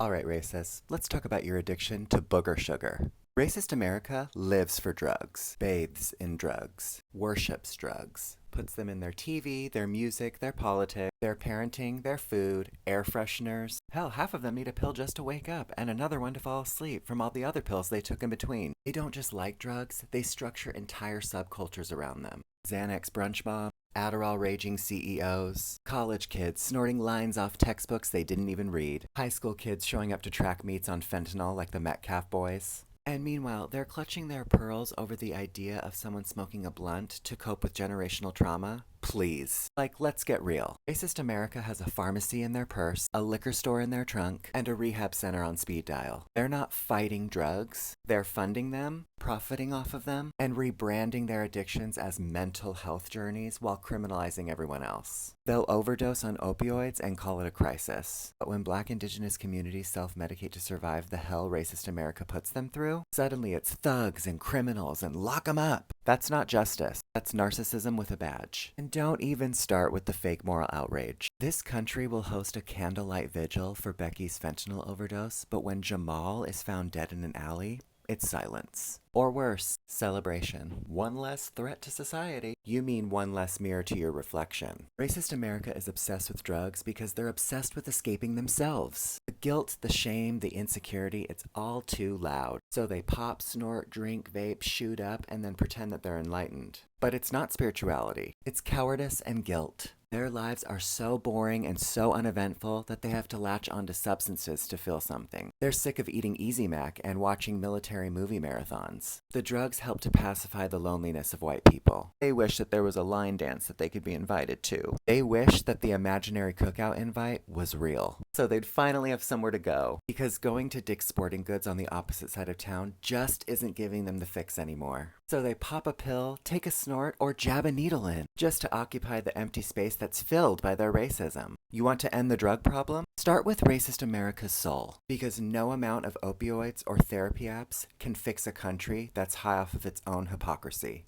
Alright, racists, let's talk about your addiction to booger sugar. Racist America lives for drugs, bathes in drugs, worships drugs, puts them in their TV, their music, their politics, their parenting, their food, air fresheners. Hell, half of them need a pill just to wake up and another one to fall asleep from all the other pills they took in between. They don't just like drugs, they structure entire subcultures around them. Xanax brunch mob, Adderall raging CEOs, college kids snorting lines off textbooks they didn't even read, high school kids showing up to track meets on fentanyl like the Metcalf boys. And meanwhile, they're clutching their pearls over the idea of someone smoking a blunt to cope with generational trauma. Please. Like, let's get real. Racist America has a pharmacy in their purse, a liquor store in their trunk, and a rehab center on speed dial. They're not fighting drugs. They're funding them, profiting off of them, and rebranding their addictions as mental health journeys while criminalizing everyone else. They'll overdose on opioids and call it a crisis. But when Black Indigenous communities self-medicate to survive the hell racist America puts them through, suddenly it's thugs and criminals and lock 'em up. That's not justice. That's narcissism with a badge. And don't even start with the fake moral outrage. This country will host a candlelight vigil for Becky's fentanyl overdose, but when Jamal is found dead in an alley, it's silence. Or worse, celebration. One less threat to society. You mean one less mirror to your reflection. Racist America is obsessed with drugs because they're obsessed with escaping themselves. The guilt, the shame, the insecurity, it's all too loud. So they pop, snort, drink, vape, shoot up, and then pretend that they're enlightened. But it's not spirituality. It's cowardice and guilt. Their lives are so boring and so uneventful that they have to latch onto substances to feel something. They're sick of eating Easy Mac and watching military movie marathons. The drugs help to pacify the loneliness of white people. They wish that there was a line dance that they could be invited to. They wish that the imaginary cookout invite was real. So they'd finally have somewhere to go. Because going to Dick's Sporting Goods on the opposite side of town just isn't giving them the fix anymore. So they pop a pill, take a snort, or jab a needle in, just to occupy the empty space that's filled by their racism. You want to end the drug problem? Start with Racist America's soul, because no amount of opioids or therapy apps can fix a country that's high off of its own hypocrisy.